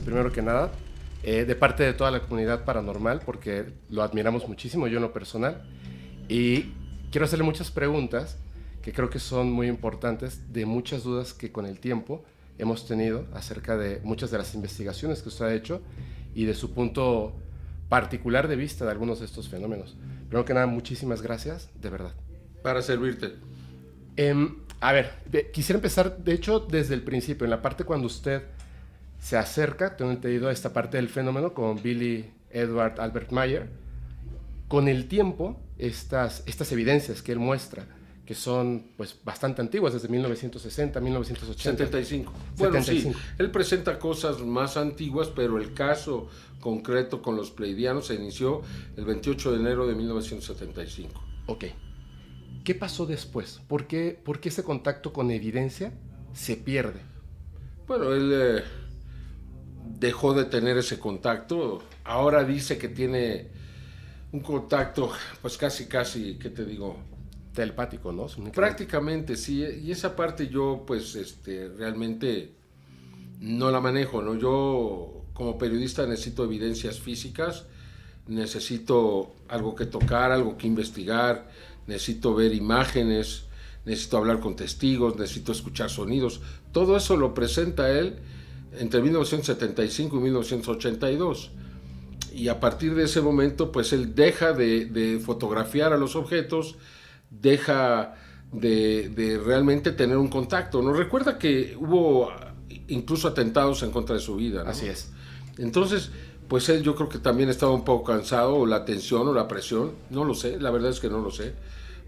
gracias, primero que nada, de parte de toda la comunidad paranormal, porque lo admiramos muchísimo, yo en lo personal. Y quiero hacerle muchas preguntas que creo que son muy importantes, de muchas dudas que con el tiempo hemos tenido acerca de muchas de las investigaciones que usted ha hecho y de su punto particular de vista de algunos de estos fenómenos. Primero que nada, muchísimas gracias, de verdad. Para servirte. A ver, quisiera empezar, de hecho, desde el principio, en la parte cuando usted se acerca, tengo entendido, a esta parte del fenómeno con Billy Edward Albert Mayer. Con el tiempo, estas evidencias que él muestra, que son pues bastante antiguas, desde 1960, 1980. 75. Bueno, 75. sí, él presenta cosas más antiguas, pero el caso concreto con los pleidianos se inició el 28 de enero de 1975. Ok. ¿Qué pasó después? ¿Por qué ese contacto con evidencia se pierde? Bueno, él dejó de tener ese contacto. Ahora dice que tiene un contacto, pues casi, ¿qué te digo? Telepático, ¿no? Prácticamente, sí. Y esa parte yo, pues, realmente no la manejo, ¿no? Yo, como periodista, necesito evidencias físicas, necesito algo que tocar, algo que investigar, necesito ver imágenes, necesito hablar con testigos, necesito escuchar sonidos. Todo eso lo presenta él entre 1975 y 1982. Y a partir de ese momento, pues él deja de fotografiar a los objetos, deja de realmente tener un contacto, ¿no? Recuerda que hubo incluso atentados en contra de su vida, ¿no? Así es. Entonces, pues él, yo creo que también estaba un poco cansado, o la tensión o la presión, no lo sé, la verdad es que no lo sé,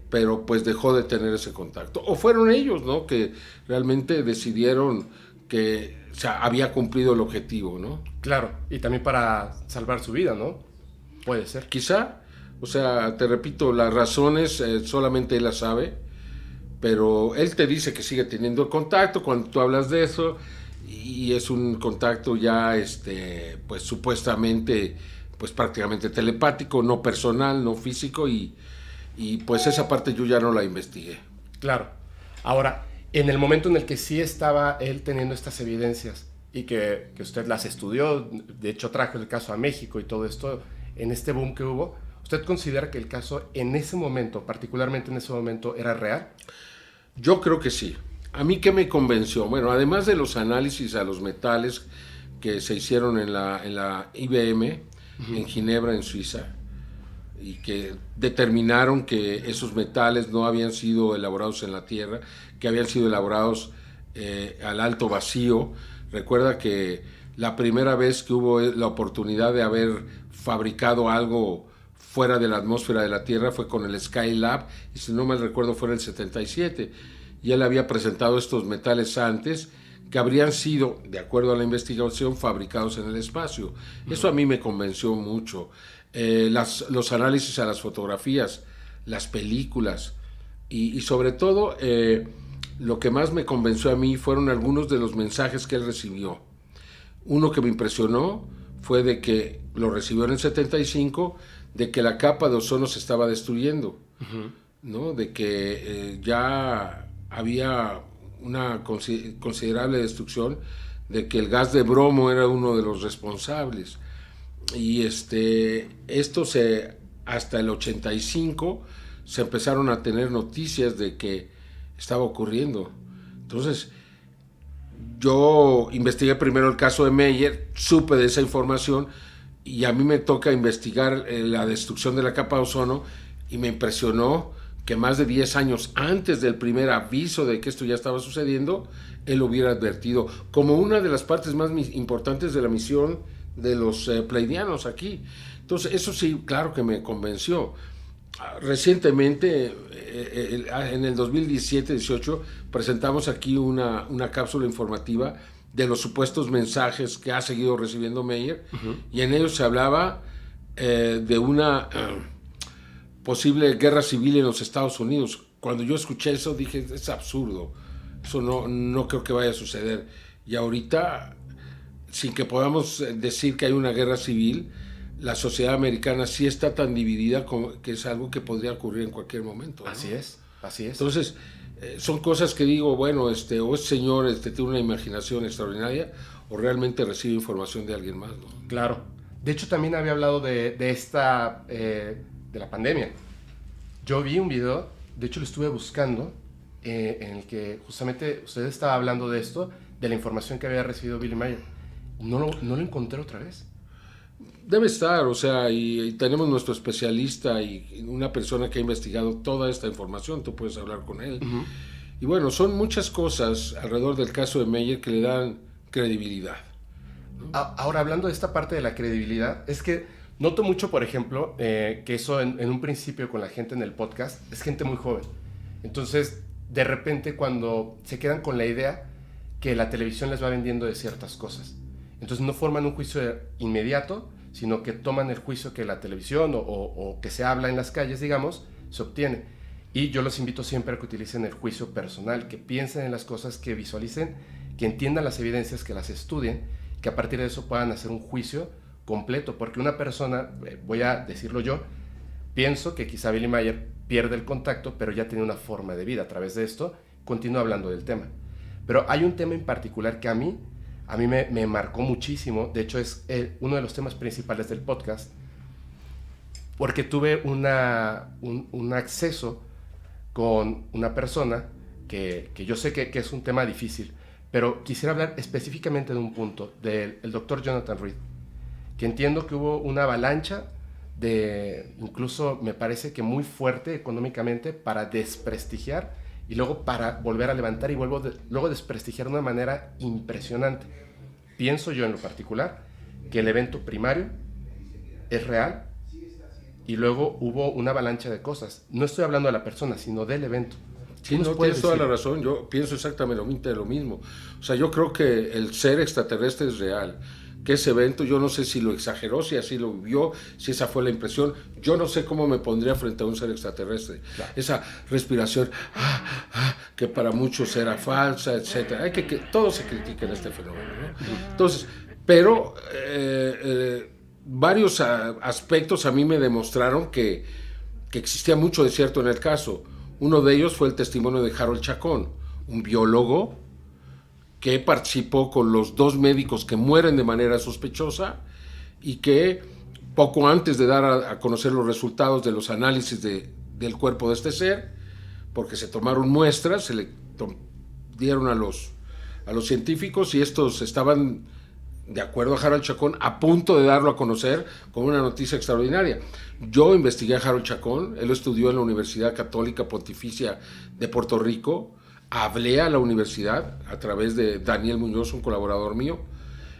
pero pues dejó de tener ese contacto. O fueron ellos, ¿no?, que realmente decidieron que, o sea, había cumplido el objetivo, ¿no? Claro, y también para salvar su vida, ¿no? Puede ser. Quizá, o sea, te repito, las razones solamente él las sabe, pero él te dice que sigue teniendo contacto cuando tú hablas de eso, y es un contacto ya, pues supuestamente, pues prácticamente telepático, no personal, no físico, y pues esa parte yo ya no la investigué. Claro. Ahora, en el momento en el que sí estaba él teniendo estas evidencias y que usted las estudió, de hecho trajo el caso a México y todo esto, en este boom que hubo, ¿usted considera que el caso en ese momento, particularmente en ese momento, era real? Yo creo que sí. ¿A mí qué me convenció? Bueno, además de los análisis a los metales que se hicieron en la IBM, en Ginebra, en Suiza, y que determinaron que esos metales no habían sido elaborados en la Tierra, que habían sido elaborados al alto vacío. Recuerda que la primera vez que hubo la oportunidad de haber fabricado algo fuera de la atmósfera de la Tierra fue con el Skylab, y si no mal recuerdo fue en el 77, y él había presentado estos metales antes que habrían sido, de acuerdo a la investigación, fabricados en el espacio. Eso a mí me convenció mucho. Los análisis a las fotografías, las películas, y sobre todo lo que más me convenció a mí fueron algunos de los mensajes que él recibió. Uno que me impresionó fue de que lo recibió en el 75, de que la capa de ozono se estaba destruyendo, ¿no? De que ya había una considerable destrucción, de que el gas de bromo era uno de los responsables. Y hasta el 85 se empezaron a tener noticias de que estaba ocurriendo. Entonces, yo investigué primero el caso de Meyer, supe de esa información, y a mí me toca investigar la destrucción de la capa de ozono, y me impresionó que más de 10 años antes del primer aviso de que esto ya estaba sucediendo, él lo hubiera advertido como una de las partes más importantes de la misión de los pleidianos aquí. Entonces, eso sí, claro que me convenció. Recientemente, en el 2017-18, presentamos aquí una cápsula informativa de los supuestos mensajes que ha seguido recibiendo Meyer, y en ellos se hablaba de una posible guerra civil en los Estados Unidos. Cuando yo escuché eso dije, es absurdo, eso no creo que vaya a suceder. Y ahorita, sin que podamos decir que hay una guerra civil, la sociedad americana sí está tan dividida como que es algo que podría ocurrir en cualquier momento, ¿no? Así es. Entonces, son cosas que digo, bueno, o este señor tiene una imaginación extraordinaria, o realmente recibe información de alguien más, ¿no? Claro. De hecho, también había hablado de la pandemia. Yo vi un video, de hecho lo estuve buscando, en el que justamente usted estaba hablando de esto, de la información que había recibido Billy Mayer. No lo encontré otra vez. Debe estar, o sea, y tenemos nuestro especialista y una persona que ha investigado toda esta información, tú puedes hablar con él. Uh-huh. Y bueno, son muchas cosas alrededor del caso de Mayer que le dan credibilidad, ¿no? Ahora, hablando de esta parte de la credibilidad, es que noto mucho, por ejemplo, que eso en un principio con la gente en el podcast es gente muy joven. Entonces, de repente, cuando se quedan con la idea que la televisión les va vendiendo de ciertas cosas, entonces no forman un juicio inmediato, sino que toman el juicio que la televisión o que se habla en las calles, digamos, se obtiene. Y yo los invito siempre a que utilicen el juicio personal, que piensen en las cosas, que visualicen, que entiendan las evidencias, que las estudien, que a partir de eso puedan hacer un juicio completo. Porque una persona, voy a decirlo yo, pienso que quizá Billy Mayer pierde el contacto, pero ya tiene una forma de vida. A través de esto, continúa hablando del tema. Pero hay un tema en particular que a mí me marcó muchísimo. De hecho, es uno de los temas principales del podcast, porque tuve un acceso con una persona que yo sé que es un tema difícil, pero quisiera hablar específicamente de un punto, del Dr. Jonathan Reed, que entiendo que hubo una avalancha incluso me parece que muy fuerte económicamente, para desprestigiar y luego para volver a levantar y luego desprestigiar de una manera impresionante. Pienso yo en lo particular que el evento primario es real y luego hubo una avalancha de cosas. No estoy hablando de la persona, sino del evento. Sí, no, tienes toda la razón. Yo pienso exactamente lo mismo. O sea, yo creo que el ser extraterrestre es real. Que ese evento, yo no sé si lo exageró, si así lo vivió, si esa fue la impresión. Yo no sé cómo me pondría frente a un ser extraterrestre. Claro. Esa respiración, que para muchos era falsa, etcétera. Que todo se critica en este fenómeno, ¿no? Entonces, pero varios aspectos a mí me demostraron que existía mucho de cierto en el caso. Uno de ellos fue el testimonio de Harold Chacón, un biólogo que participó con los 2 médicos que mueren de manera sospechosa y que poco antes de dar a conocer los resultados de los análisis del cuerpo de este ser, porque se tomaron muestras, se le dieron a los científicos y estos estaban, de acuerdo a Harold Chacón, a punto de darlo a conocer como una noticia extraordinaria. Yo investigué a Harold Chacón, él lo estudió en la Universidad Católica Pontificia de Puerto Rico. Hablé a la universidad a través de Daniel Muñoz, un colaborador mío,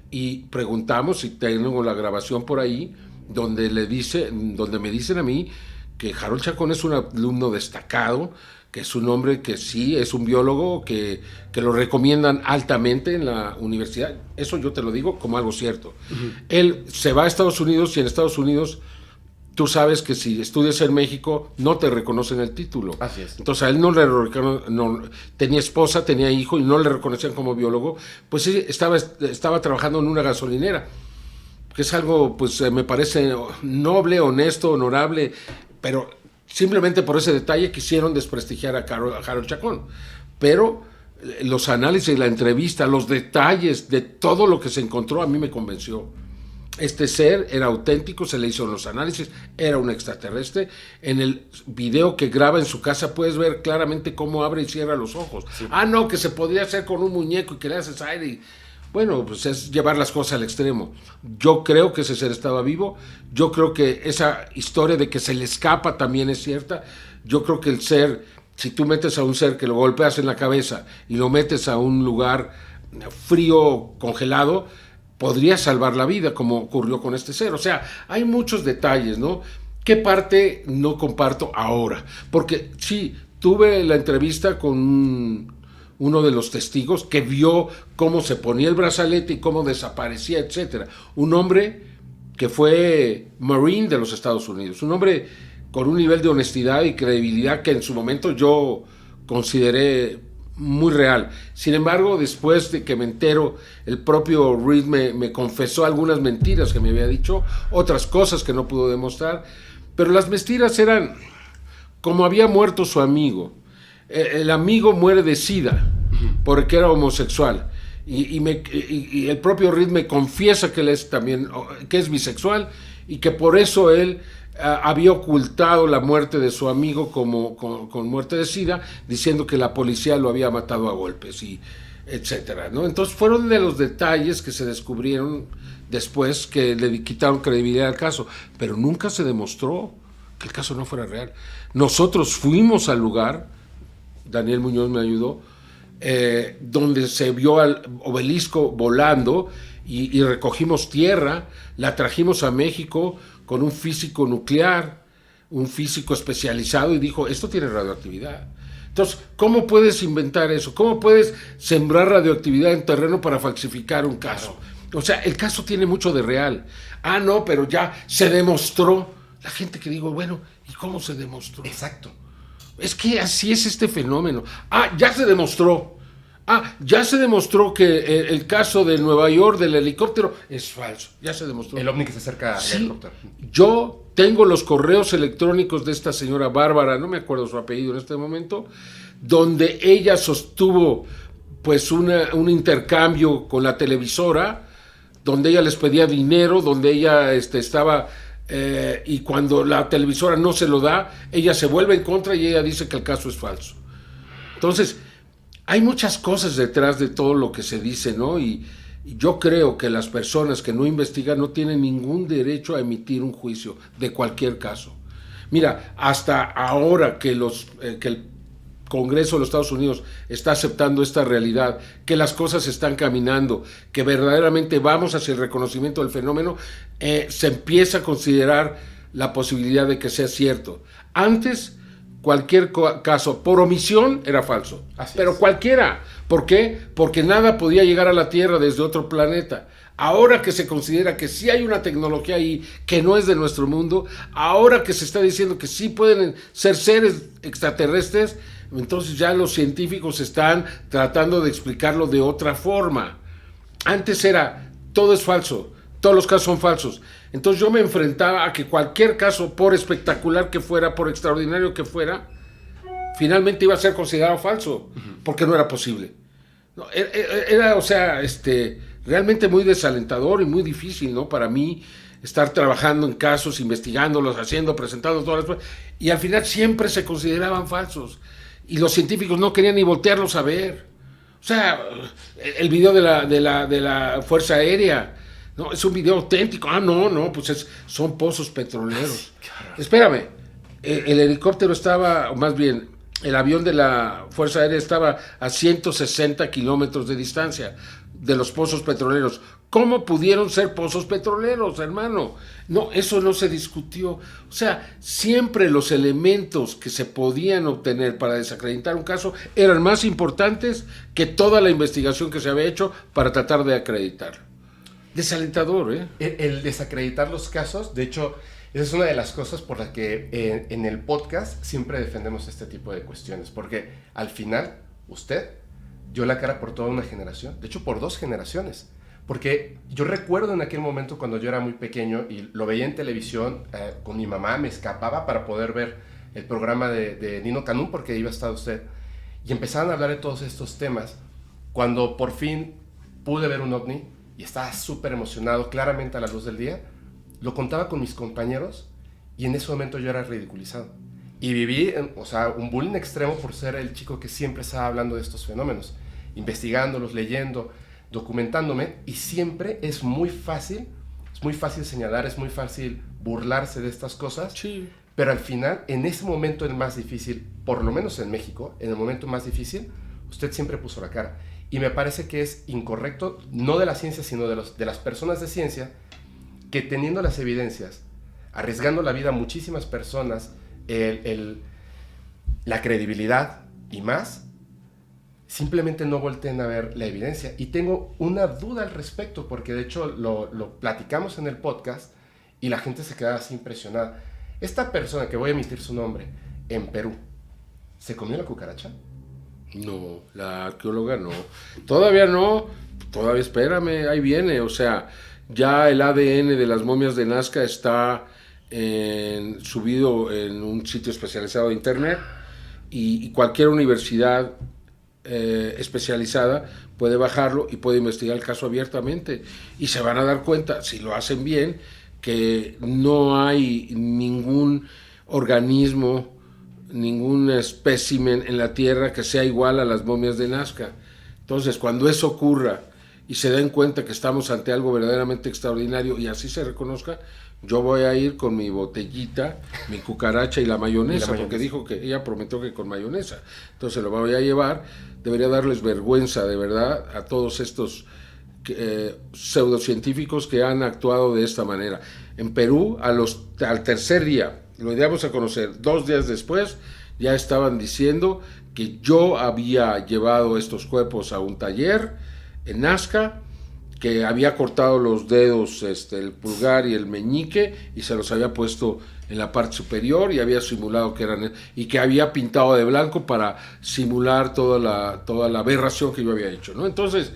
y preguntamos si tengo la grabación por ahí, donde me dicen a mí que Harold Chacón es un alumno destacado, que es un hombre que sí es un biólogo, que lo recomiendan altamente en la universidad. Eso yo te lo digo como algo cierto. Uh-huh. Él se va a Estados Unidos y en Estados Unidos tú sabes que si estudias en México no te reconocen el título. Así es. Entonces a él no tenía esposa, tenía hijo y no le reconocían como biólogo. Pues sí, estaba trabajando en una gasolinera, que es algo, pues me parece noble, honesto, honorable, pero simplemente por ese detalle quisieron desprestigiar a Harold Chacón. Pero los análisis, la entrevista, los detalles de todo lo que se encontró a mí me convenció. Este ser era auténtico, se le hizo los análisis, era un extraterrestre. En el video que graba en su casa puedes ver claramente cómo abre y cierra los ojos. Sí. No, que se podría hacer con un muñeco y que le haces aire. Y, bueno, pues es llevar las cosas al extremo. Yo creo que ese ser estaba vivo. Yo creo que esa historia de que se le escapa también es cierta. Yo creo que el ser, si tú metes a un ser que lo golpeas en la cabeza y lo metes a un lugar frío, congelado, podría salvar la vida, como ocurrió con este ser. O sea, hay muchos detalles, ¿no? ¿Qué parte no comparto ahora? Porque sí, tuve la entrevista con uno de los testigos que vio cómo se ponía el brazalete y cómo desaparecía, etcétera. Un hombre que fue Marine de los Estados Unidos, un hombre con un nivel de honestidad y credibilidad que en su momento yo consideré muy real. Sin embargo, después de que me entero, el propio Reed me confesó algunas mentiras que me había dicho, otras cosas que no pudo demostrar, pero las mentiras eran como había muerto su amigo. El amigo muere de SIDA porque era homosexual y el propio Reed me confiesa que él es también, que es bisexual y que por eso él había ocultado la muerte de su amigo con muerte de SIDA, diciendo que la policía lo había matado a golpes y etcétera, ¿no? Entonces fueron de los detalles que se descubrieron después que le quitaron credibilidad al caso, pero nunca se demostró que el caso no fuera real. Nosotros fuimos al lugar, Daniel Muñoz me ayudó, donde se vio al obelisco volando y recogimos tierra, la trajimos a México con un físico nuclear, un físico especializado, y dijo, esto tiene radioactividad. Entonces, ¿cómo puedes inventar eso? ¿Cómo puedes sembrar radioactividad en terreno para falsificar un caso? O sea, el caso tiene mucho de real. Ah, no, pero ya se demostró. La gente que digo, bueno, ¿y cómo se demostró? Exacto. Es que así es este fenómeno. Ah, ya se demostró. Ah, ya se demostró que el caso de Nueva York del helicóptero es falso. Ya se demostró. El ovni que se acerca al helicóptero. Yo tengo los correos electrónicos de esta señora Bárbara, no me acuerdo su apellido en este momento, donde ella sostuvo pues un intercambio con la televisora, donde ella les pedía dinero, donde ella estaba... y cuando la televisora no se lo da, ella se vuelve en contra y ella dice que el caso es falso. Entonces, hay muchas cosas detrás de todo lo que se dice, ¿no? Y yo creo que las personas que no investigan no tienen ningún derecho a emitir un juicio de cualquier caso. Mira, hasta ahora que el Congreso de los Estados Unidos está aceptando esta realidad, que las cosas están caminando, que verdaderamente vamos hacia el reconocimiento del fenómeno, se empieza a considerar la posibilidad de que sea cierto. Antes, cualquier caso por omisión era falso, pero cualquiera. ¿Por qué? Porque nada podía llegar a la Tierra desde otro planeta. Ahora que se considera que sí hay una tecnología ahí que no es de nuestro mundo, ahora que se está diciendo que sí pueden ser seres extraterrestres, entonces ya los científicos están tratando de explicarlo de otra forma. Antes era, todo es falso, todos los casos son falsos. Entonces yo me enfrentaba a que cualquier caso, por espectacular que fuera, por extraordinario que fuera, finalmente iba a ser considerado falso, porque no era posible. No, era, o sea, realmente muy desalentador y muy difícil, ¿no? Para mí, estar trabajando en casos, investigándolos, presentando todas las cosas, y al final siempre se consideraban falsos. Y los científicos no querían ni voltearlos a ver. O sea, el video de la Fuerza Aérea, no, es un video auténtico. Ah, no, pues son pozos petroleros. Espérame, el helicóptero estaba, o más bien, el avión de la Fuerza Aérea estaba a 160 kilómetros de distancia de los pozos petroleros. ¿Cómo pudieron ser pozos petroleros, hermano? No, eso no se discutió. O sea, siempre los elementos que se podían obtener para desacreditar un caso eran más importantes que toda la investigación que se había hecho para tratar de acreditarlo. Desalentador, ¿eh? El desacreditar los casos, de hecho, esa es una de las cosas por las que en el podcast siempre defendemos este tipo de cuestiones, porque al final usted dio la cara por toda una generación, de hecho por 2 generaciones, porque yo recuerdo en aquel momento cuando yo era muy pequeño y lo veía en televisión con mi mamá, me escapaba para poder ver el programa de Nino Canún porque iba a estar usted, y empezaban a hablar de todos estos temas. Cuando por fin pude ver un ovni y estaba súper emocionado, claramente a la luz del día, lo contaba con mis compañeros y en ese momento yo era ridiculizado. Y viví, un bullying extremo por ser el chico que siempre estaba hablando de estos fenómenos, investigándolos, leyendo, documentándome, y siempre es muy fácil señalar, es muy fácil burlarse de estas cosas, Sí. pero al final, en ese momento el más difícil, por lo menos en México, en el momento más difícil, usted siempre puso la cara. Y me parece que es incorrecto, no de la ciencia, sino de las personas de ciencia, que teniendo las evidencias, arriesgando la vida a muchísimas personas, la credibilidad y más, simplemente no volteen a ver la evidencia. Y tengo una duda al respecto, porque de hecho lo platicamos en el podcast y la gente se quedaba así impresionada. Esta persona, que voy a emitir su nombre, en Perú, ¿se comió la cucaracha? No, la arqueóloga no. Todavía no, todavía espérame, ahí viene. O sea, ya el ADN de las momias de Nazca está subido en un sitio especializado de internet y cualquier universidad especializada puede bajarlo y puede investigar el caso abiertamente. Y se van a dar cuenta, si lo hacen bien, que no hay ningún organismo, ningún espécimen en la Tierra que sea igual a las momias de Nazca. Entonces, cuando eso ocurra y se den cuenta que estamos ante algo verdaderamente extraordinario y así se reconozca, yo voy a ir con mi botellita, mi cucaracha y la mayonesa, porque dijo que ella prometió que con mayonesa. Entonces lo voy a llevar. Debería darles vergüenza, de verdad, a todos estos pseudocientíficos que han actuado de esta manera. En Perú, al tercer día, lo íbamos a conocer 2 días después, ya estaban diciendo que yo había llevado estos cuerpos a un taller en Nazca, que había cortado los dedos, el pulgar y el meñique, y se los había puesto en la parte superior y había simulado que eran, y que había pintado de blanco para simular toda la aberración que yo había hecho, ¿no? Entonces,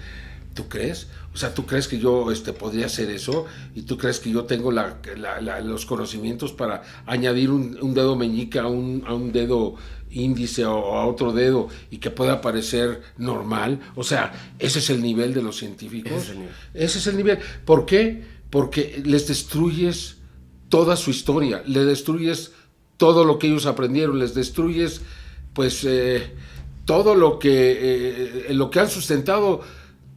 ¿tú crees? O sea, ¿tú crees que yo podría hacer eso? ¿Y tú crees que yo tengo los conocimientos para añadir un dedo meñique a un dedo índice o a otro dedo y que pueda parecer normal? O sea, ese es el nivel de los científicos. Ese es el nivel. ¿Por qué? Porque les destruyes toda su historia, le destruyes todo lo que ellos aprendieron, les destruyes pues todo lo que han sustentado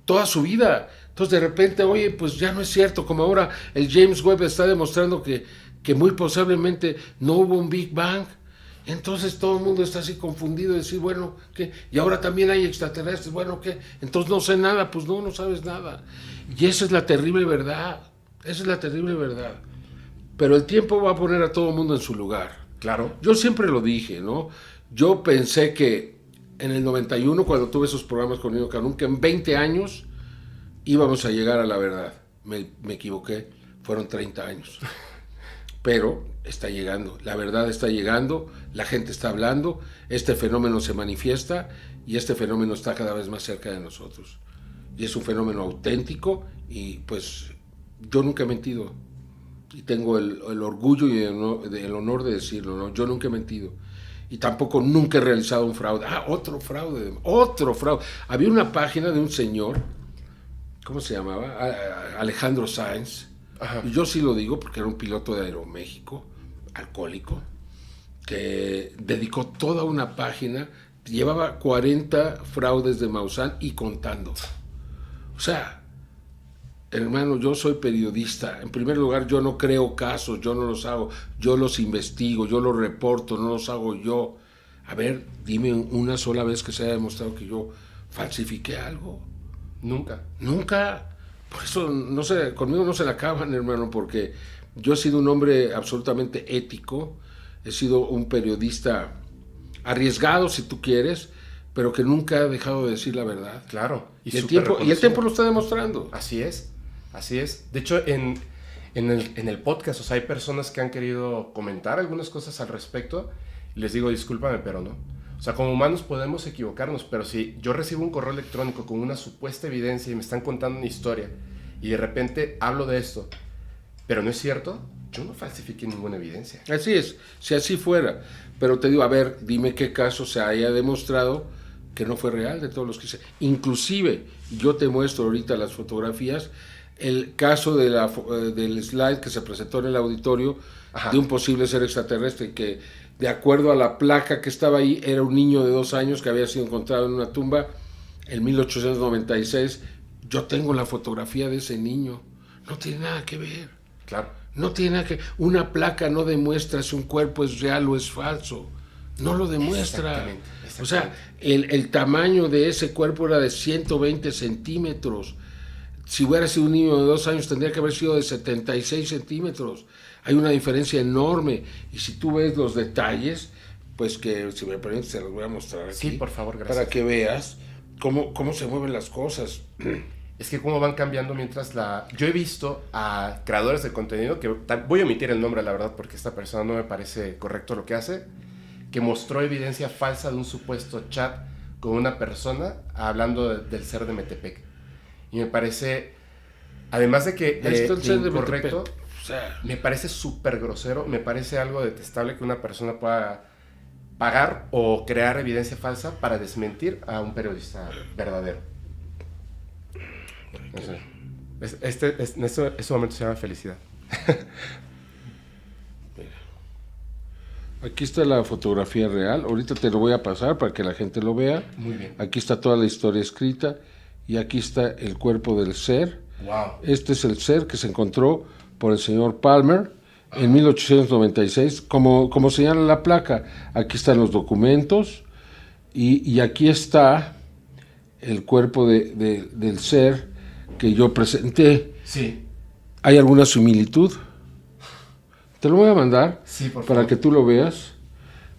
toda su vida. Entonces de repente, oye, pues ya no es cierto, como ahora el James Webb está demostrando que muy posiblemente no hubo un Big Bang. Entonces todo el mundo está así confundido, decir, bueno, ¿qué? Y ahora también hay extraterrestres, bueno, ¿qué? Entonces no sé nada, pues no sabes nada. Y esa es la terrible verdad, esa es la terrible verdad. Pero el tiempo va a poner a todo el mundo en su lugar. Claro. Yo siempre lo dije, ¿no? Yo pensé que en el 91, cuando tuve esos programas con Nino Canún, que en 20 años íbamos a llegar a la verdad. Me equivoqué, fueron 30 años. Pero está llegando, la verdad está llegando, la gente está hablando, este fenómeno se manifiesta y este fenómeno está cada vez más cerca de nosotros. Y es un fenómeno auténtico y pues yo nunca he mentido. Y tengo el orgullo y el honor de decirlo, ¿no? Yo nunca he mentido. Y tampoco nunca he realizado un fraude. Otro fraude. Había una página de un señor, ¿cómo se llamaba? Alejandro Sáenz. Ajá. Y yo sí lo digo porque era un piloto de Aeroméxico, alcohólico, que dedicó toda una página, llevaba 40 fraudes de Maussan y contando. O sea, hermano, yo soy periodista. En primer lugar, yo no creo casos, yo no los hago, yo los investigo, yo los reporto, no los hago yo. A ver, dime una sola vez que se haya demostrado que yo falsifiqué algo. Nunca. Por eso, no sé, conmigo no se la acaban, hermano, porque yo he sido un hombre absolutamente ético, he sido un periodista arriesgado, si tú quieres, pero que nunca ha dejado de decir la verdad. Claro. Y el tiempo lo está demostrando. Así es. De hecho, en el podcast, o sea, hay personas que han querido comentar algunas cosas al respecto. Y les digo, discúlpame, pero no. O sea, como humanos podemos equivocarnos, pero si yo recibo un correo electrónico con una supuesta evidencia y me están contando una historia y de repente hablo de esto, pero no es cierto, yo no falsifiqué ninguna evidencia. Así es, si así fuera. Pero te digo, a ver, dime qué caso se haya demostrado que no fue real de todos los que se... Inclusive, yo te muestro ahorita las fotografías, el caso del slide que se presentó en el auditorio. Ajá. De un posible ser extraterrestre que, de acuerdo a la placa que estaba ahí, era un niño de 2 años que había sido encontrado en una tumba en 1896. Yo tengo la fotografía de ese niño. No tiene nada que ver. Claro. No tiene nada que ver. Una placa no demuestra si un cuerpo es real o es falso. No lo demuestra. Exactamente. O sea, el tamaño de ese cuerpo era de 120 centímetros. Si hubiera sido un niño de 2 años, tendría que haber sido de 76 centímetros. Hay una diferencia enorme. Y si tú ves los detalles, pues que, si me permites, se los voy a mostrar aquí. Sí, por favor, gracias. Para que veas cómo se mueven las cosas. Es que cómo van cambiando mientras Yo he visto a creadores de contenido, que voy a omitir el nombre, la verdad, porque esta persona no me parece correcto lo que hace, que mostró evidencia falsa de un supuesto chat con una persona hablando del ser de Metepec. Y me parece, además de que incorrecto, o sea, me parece súper grosero, me parece algo detestable que una persona pueda pagar o crear evidencia falsa para desmentir a un periodista verdadero. No sé. En ese momento se llama felicidad. Aquí está la fotografía real. Ahorita te lo voy a pasar para que la gente lo vea. Muy bien. Aquí está toda la historia escrita. Y aquí está el cuerpo del ser. Wow. Este es el ser que se encontró por el señor Palmer en 1896. Como señala la placa, aquí están los documentos. Y aquí está el cuerpo del ser que yo presenté. Sí. ¿Hay alguna similitud? Te lo voy a mandar Sí, para que tú lo veas,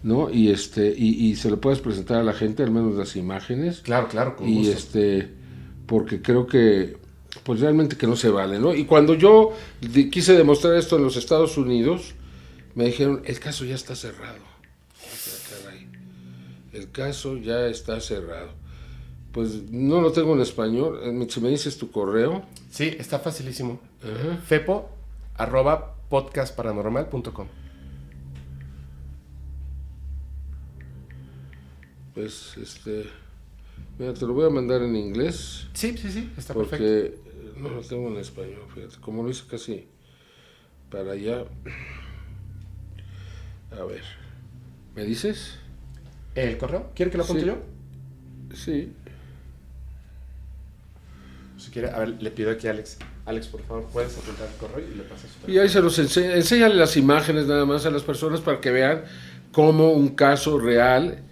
¿no? Y se lo puedas presentar a la gente, al menos las imágenes. Claro, con Y gusto. porque creo que pues realmente que no se vale, ¿no? Y cuando yo quise demostrar esto en los Estados Unidos, me dijeron, el caso ya está cerrado. Caray, el caso ya está cerrado. Pues no lo tengo en español. Si me dices tu correo. Sí, está facilísimo. Ajá. fepo@podcastparanormal.com. Pues mira, te lo voy a mandar en inglés. Sí, está perfecto. Porque no lo tengo en español, fíjate. Como lo hice casi para allá. A ver. ¿Me dices? ¿El correo? ¿Quiere que lo apunte Sí. yo? Sí. Si quiere, a ver, le pido aquí a Alex. Alex, por favor, puedes apuntar el correo y le pasas su Y ahí se los enséñale las imágenes nada más a las personas para que vean cómo un caso real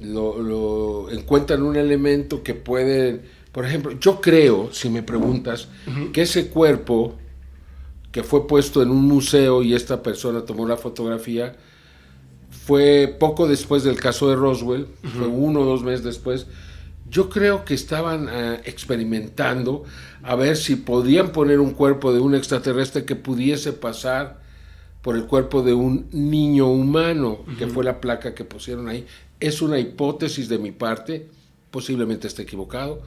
lo encuentran un elemento que pueden, por ejemplo, yo creo, si me preguntas, que ese cuerpo que fue puesto en un museo y esta persona tomó la fotografía, fue poco después del caso de Roswell, fue 1 o 2 meses después. Yo creo que estaban experimentando a ver si podían poner un cuerpo de un extraterrestre que pudiese pasar por el cuerpo de un niño humano, que fue la placa que pusieron ahí. Es una hipótesis de mi parte, posiblemente esté equivocado,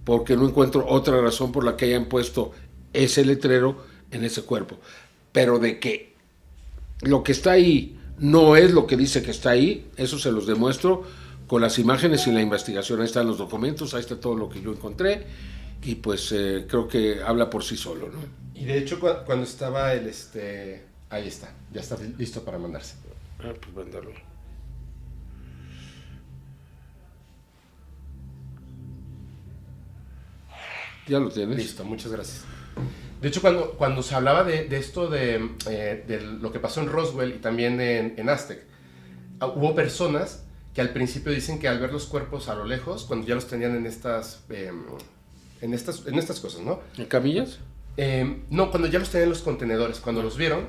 porque no encuentro otra razón por la que hayan puesto ese letrero en ese cuerpo. Pero de que lo que está ahí no es lo que dice que está ahí, eso se los demuestro con las imágenes y la investigación. Ahí están los documentos, ahí está todo lo que yo encontré, y pues creo que habla por sí solo, ¿no? Y de hecho, cuando estaba el ahí está, ya está listo para mandarse. Pues mándalo. ¿Ya lo tienes? Listo, muchas gracias. De hecho, cuando se hablaba de esto de lo que pasó en Roswell y también en Aztec, hubo personas que al principio dicen que al ver los cuerpos a lo lejos, cuando ya los tenían en estas cosas, ¿no? ¿En camillas? No, cuando ya los tenían en los contenedores, cuando los vieron,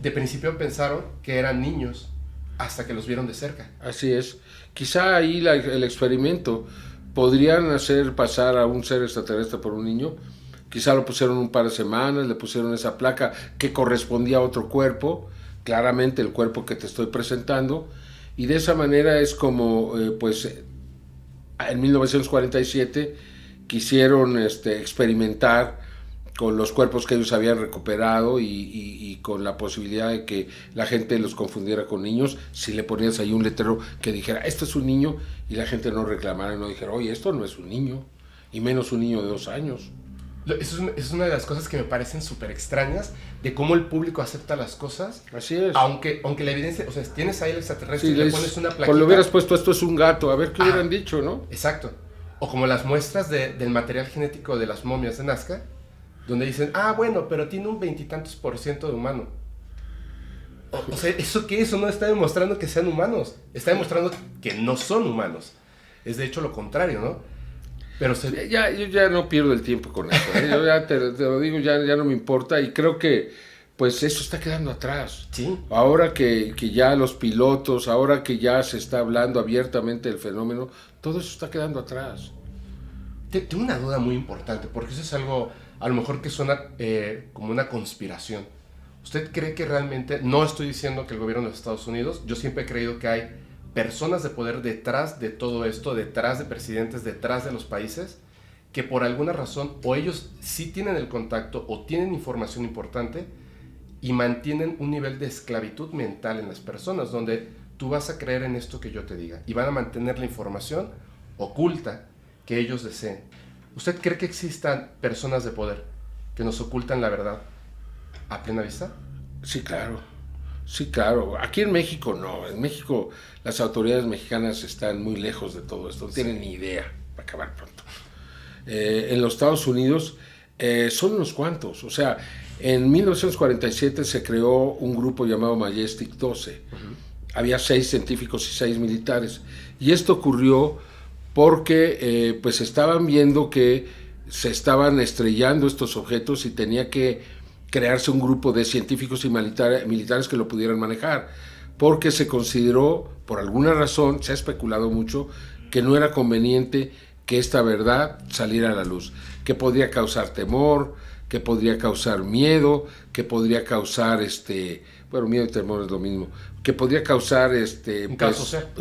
de principio pensaron que eran niños, hasta que los vieron de cerca. Así es. Quizá ahí el experimento podrían hacer pasar a un ser extraterrestre por un niño. Quizá lo pusieron un par de semanas, le pusieron esa placa que correspondía a otro cuerpo, claramente el cuerpo que te estoy presentando, y de esa manera es como, en 1947 quisieron experimentar con los cuerpos que ellos habían recuperado y con la posibilidad de que la gente los confundiera con niños, si le ponías ahí un letrero que dijera, esto es un niño, y la gente no reclamara y no dijera, oye, esto no es un niño, y menos un niño de 2 años. Eso es una de las cosas que me parecen súper extrañas, de cómo el público acepta las cosas. Así es. Aunque la evidencia, o sea, tienes ahí el extraterrestre, Sí, y le pones una plaquita. Cuando le hubieras puesto esto es un gato, a ver qué hubieran dicho, ¿no? Exacto. O como las muestras del material genético de las momias de Nazca, donde dicen, bueno, pero tiene un 20 y tantos % de humano. O sea, ¿eso qué? Eso no está demostrando que sean humanos. Está demostrando que no son humanos. Es de hecho lo contrario, ¿no? Pero yo ya no pierdo el tiempo con eso, ¿eh? Yo ya te lo digo, ya no me importa, y creo que pues eso está quedando atrás. Sí. Ahora que ya los pilotos, ahora que ya se está hablando abiertamente del fenómeno, todo eso está quedando atrás. Tengo una duda muy importante, porque eso es algo, a lo mejor que suena como una conspiración. ¿Usted cree que realmente, no estoy diciendo que el gobierno de los Estados Unidos, yo siempre he creído que hay personas de poder detrás de todo esto, detrás de presidentes, detrás de los países, que por alguna razón o ellos sí tienen el contacto o tienen información importante y mantienen un nivel de esclavitud mental en las personas, donde tú vas a creer en esto que yo te diga y van a mantener la información oculta que ellos deseen. ¿Usted cree que existan personas de poder que nos ocultan la verdad a plena vista? Sí, claro. Sí, claro. Aquí en México no. En México las autoridades mexicanas están muy lejos de todo esto. No tienen ni idea. Va a acabar pronto. En los Estados Unidos son unos cuantos. O sea, en 1947 se creó un grupo llamado Majestic 12. Había 6 científicos y 6 militares. Y esto ocurrió porque pues estaban viendo que se estaban estrellando estos objetos y tenía que crearse un grupo de científicos y militares que lo pudieran manejar, porque se consideró, por alguna razón, se ha especulado mucho, que no era conveniente que esta verdad saliera a la luz, que podría causar temor, que podría causar miedo, que podría causar, bueno, miedo y temor es lo mismo, que podría causar un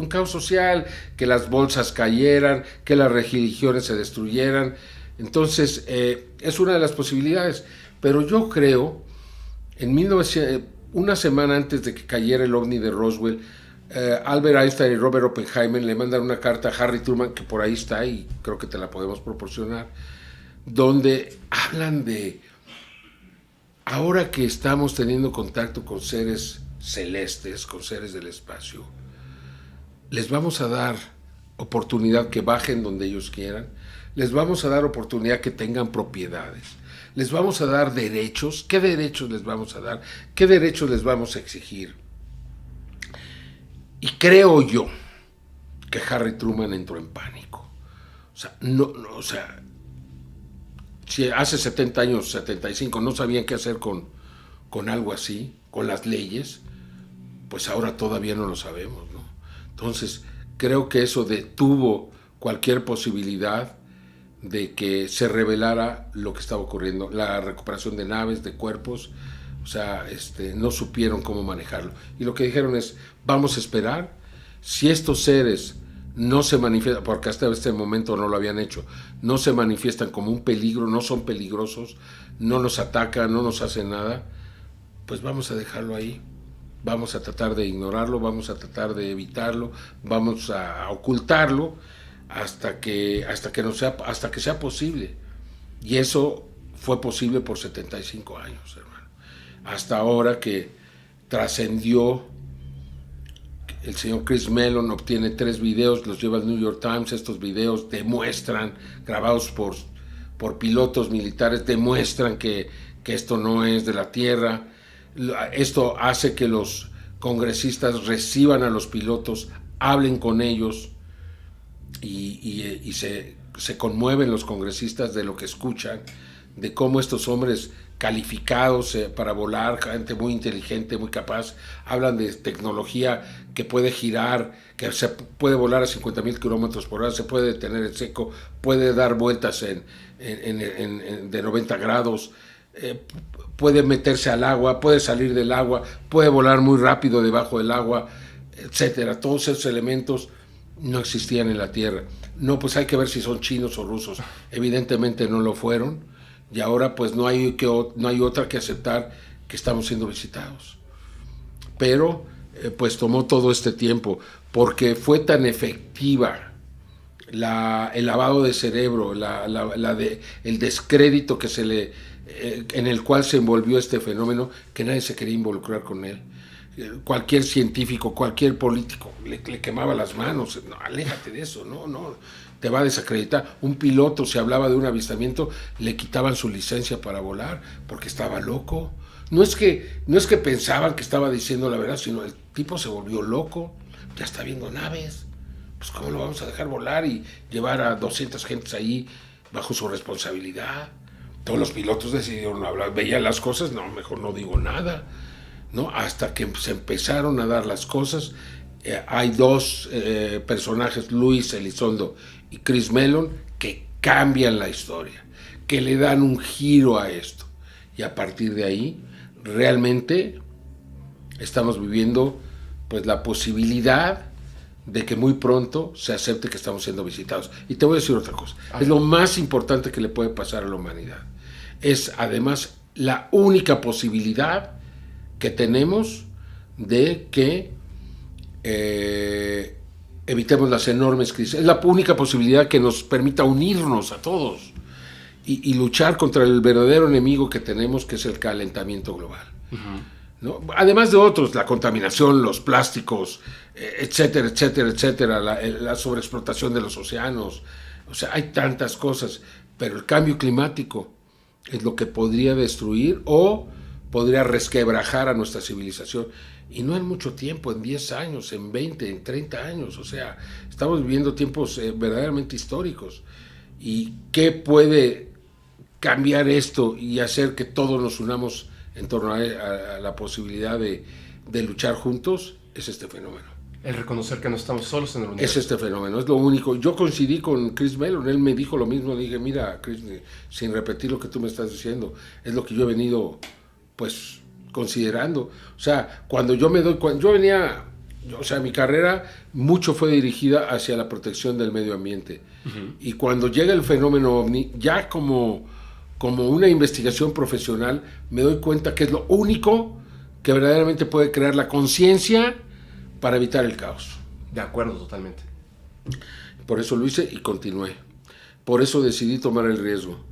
caos social, que las bolsas cayeran, que las religiones se destruyeran. Entonces, es una de las posibilidades. Pero yo creo, una semana antes de que cayera el ovni de Roswell, Albert Einstein y Robert Oppenheimer le mandan una carta a Harry Truman, que por ahí está y creo que te la podemos proporcionar, donde hablan de, ahora que estamos teniendo contacto con seres celestes, con seres del espacio, les vamos a dar oportunidad que bajen donde ellos quieran, les vamos a dar oportunidad que tengan propiedades, les vamos a dar derechos. ¿Qué derechos les vamos a dar? ¿Qué derechos les vamos a exigir? Y creo yo que Harry Truman entró en pánico. O sea, si hace 70 años, 75, no sabían qué hacer con algo así, con las leyes, pues ahora todavía no lo sabemos, ¿no? Entonces, creo que eso detuvo cualquier posibilidad de que se revelara lo que estaba ocurriendo, la recuperación de naves, de cuerpos. O sea, no supieron cómo manejarlo. Y lo que dijeron es, vamos a esperar, si estos seres no se manifiestan, porque hasta este momento no lo habían hecho, no se manifiestan como un peligro, no son peligrosos, no nos atacan, no nos hacen nada, pues vamos a dejarlo ahí. Vamos a tratar de ignorarlo, vamos a tratar de evitarlo, vamos a ocultarlo hasta que sea posible. Y eso fue posible por 75 años, hermano. Hasta ahora que trascendió, el señor Chris Mellon obtiene 3 videos, los lleva al New York Times. Estos videos demuestran, grabados por pilotos militares, demuestran que esto no es de la Tierra. Esto hace que los congresistas reciban a los pilotos, hablen con ellos y se conmueven los congresistas de lo que escuchan, de cómo estos hombres calificados para volar, gente muy inteligente, muy capaz, hablan de tecnología que puede girar, que se puede volar a 50,000 kilómetros por hora, se puede detener en seco, puede dar vueltas de 90 grados, puede meterse al agua, puede salir del agua, puede volar muy rápido debajo del agua, etcétera. Todos esos elementos no existían en la Tierra. No, pues hay que ver si son chinos o rusos. Evidentemente no lo fueron, y ahora pues no hay otra que aceptar que estamos siendo visitados. Pero pues tomó todo este tiempo, porque fue tan efectiva el lavado de cerebro, el descrédito que en el cual se envolvió este fenómeno, que nadie se quería involucrar con él. Cualquier científico, cualquier político le quemaba las manos. No, aléjate de eso, no, te va a desacreditar. Un piloto, si hablaba de un avistamiento, le quitaban su licencia para volar porque estaba loco. No es que pensaban que estaba diciendo la verdad, sino el tipo se volvió loco. Ya está viendo naves. Pues ¿cómo lo vamos a dejar volar y llevar a 200 gentes ahí bajo su responsabilidad? Todos los pilotos decidieron hablar, veían las cosas, no, mejor no digo nada, ¿no? Hasta que se empezaron a dar las cosas. Hay 2 personajes, Luis Elizondo y Chris Mellon, que cambian la historia, que le dan un giro a esto. Y a partir de ahí, realmente estamos viviendo pues la posibilidad de que muy pronto se acepte que estamos siendo visitados. Y te voy a decir otra cosa, es lo más importante que le puede pasar a la humanidad. Es además la única posibilidad que tenemos de que evitemos las enormes crisis. Es la única posibilidad que nos permita unirnos a todos. y luchar contra el verdadero enemigo que tenemos, que es el calentamiento global. ¿No? Además de otros, la contaminación, los plásticos, etcétera, etcétera, etcétera, la sobreexplotación de los océanos. O sea, hay tantas cosas, pero el cambio climático es lo que podría destruir o podría resquebrajar a nuestra civilización. Y no en mucho tiempo, en 10 años, en 20, en 30 años. O sea, estamos viviendo tiempos verdaderamente históricos. ¿Y qué puede cambiar esto y hacer que todos nos unamos en torno a la posibilidad de luchar juntos? Es este fenómeno. El reconocer que no estamos solos en el universo. Es este fenómeno, es lo único. Yo coincidí con Chris Mellon, él me dijo lo mismo, dije, mira, Chris, sin repetir lo que tú me estás diciendo, es lo que yo he venido, pues, considerando. O sea, cuando yo venía, o sea, mi carrera mucho fue dirigida hacia la protección del medio ambiente. Y cuando llega el fenómeno OVNI, ya como una investigación profesional, me doy cuenta que es lo único que verdaderamente puede crear la conciencia para evitar el caos. De acuerdo, totalmente. Por eso lo hice y continué. Por eso decidí tomar el riesgo.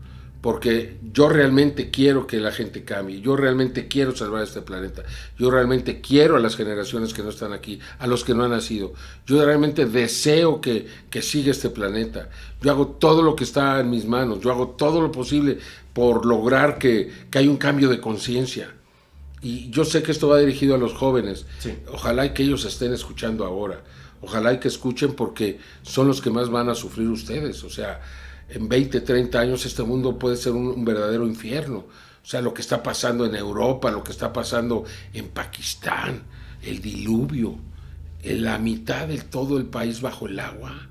Porque yo realmente quiero que la gente cambie. Yo realmente quiero salvar este planeta. Yo realmente quiero a las generaciones que no están aquí, a los que no han nacido. Yo realmente deseo que siga este planeta. Yo hago todo lo que está en mis manos. Yo hago todo lo posible por lograr que haya un cambio de conciencia. Y yo sé que esto va dirigido a los jóvenes. Sí. Ojalá y que ellos estén escuchando ahora. Ojalá y que escuchen, porque son los que más van a sufrir ustedes. O sea, en 20, 30 años este mundo puede ser un verdadero infierno. O sea, lo que está pasando en Europa, lo que está pasando en Pakistán, el diluvio, en la mitad de todo el país bajo el agua.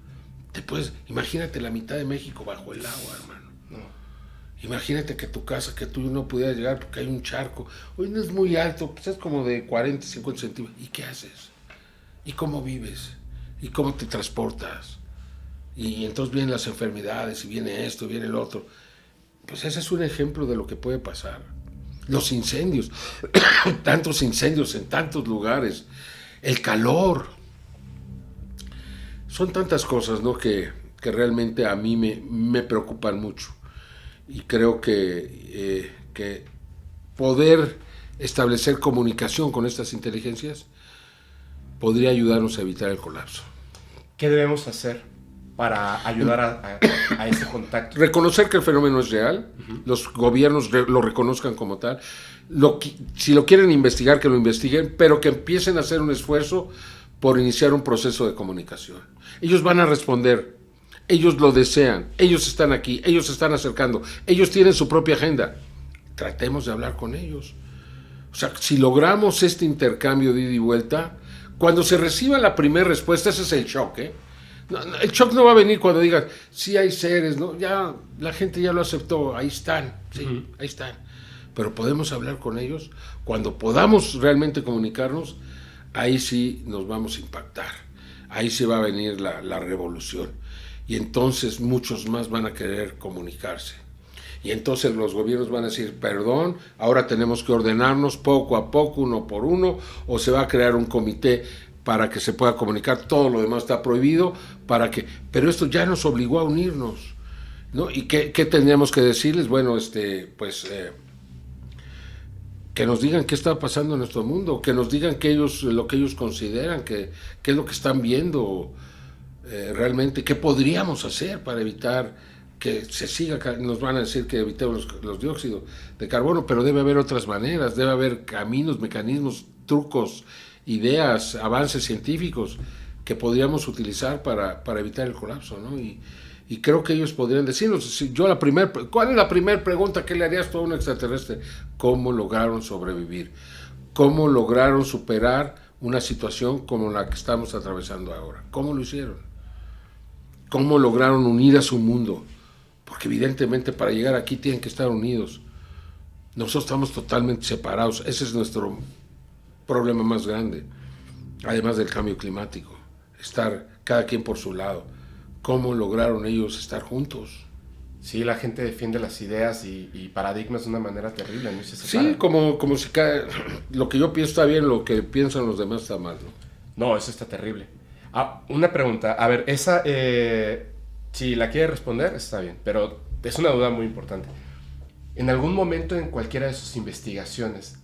Imagínate la mitad de México bajo el agua, hermano. Imagínate que tu casa, que tú no pudieras llegar porque hay un charco. Hoy no es muy alto, quizás como de 40, 50 centímetros. ¿Y qué haces? ¿Y cómo vives? ¿Y cómo te transportas? Y entonces vienen las enfermedades, y viene esto, viene el otro. Pues ese es un ejemplo de lo que puede pasar. Los incendios, tantos incendios en tantos lugares, el calor. Son tantas cosas, ¿no?, que realmente a mí me preocupan mucho. Y creo que poder establecer comunicación con estas inteligencias podría ayudarnos a evitar el colapso. ¿Qué debemos hacer para ayudar a ese contacto? Reconocer que el fenómeno es real, los gobiernos lo reconozcan como tal, si lo quieren investigar, que lo investiguen, pero que empiecen a hacer un esfuerzo por iniciar un proceso de comunicación. Ellos van a responder. Ellos lo desean, ellos están aquí, ellos se están acercando, ellos tienen su propia agenda. Tratemos de hablar con ellos. O sea, si logramos este intercambio de ida y vuelta, cuando se reciba la primera respuesta, ese es el shock, ¿eh? El shock no va a venir cuando digas, sí hay seres, ¿no? Ya la gente ya lo aceptó, ahí están, sí, ahí están. Pero podemos hablar con ellos. Cuando podamos realmente comunicarnos, ahí sí nos vamos a impactar. Ahí sí va a venir la revolución. Y entonces muchos más van a querer comunicarse. Y entonces los gobiernos van a decir, perdón, ahora tenemos que ordenarnos poco a poco, uno por uno, o se va a crear un comité para que se pueda comunicar, todo lo demás está prohibido, pero esto ya nos obligó a unirnos, ¿no? ¿Y qué tendríamos que decirles? Bueno, que nos digan qué está pasando en nuestro mundo, que nos digan lo que ellos consideran, qué es lo que están viendo, realmente, qué podríamos hacer para evitar que se siga. Nos van a decir que evitemos los dióxidos de carbono, pero debe haber otras maneras, debe haber caminos, mecanismos, trucos, ideas, avances científicos que podríamos utilizar para evitar el colapso, ¿no? Y creo que ellos podrían decirnos, ¿cuál es la primera pregunta que le harías tú a un extraterrestre? ¿Cómo lograron sobrevivir? ¿Cómo lograron superar una situación como la que estamos atravesando ahora? ¿Cómo lo hicieron? ¿Cómo lograron unir a su mundo? Porque evidentemente para llegar aquí tienen que estar unidos. Nosotros estamos totalmente separados. Ese es nuestro problema más grande, además del cambio climático. Estar cada quien por su lado. ¿Cómo lograron ellos estar juntos? Sí, la gente defiende las ideas y paradigmas de una manera terrible, ¿no? Sí, como si lo que yo pienso está bien, lo que piensan los demás está mal, ¿no? No, eso está terrible. Una pregunta, a ver, esa, si la quiere responder, está bien, pero es una duda muy importante. ¿En algún momento en cualquiera de sus investigaciones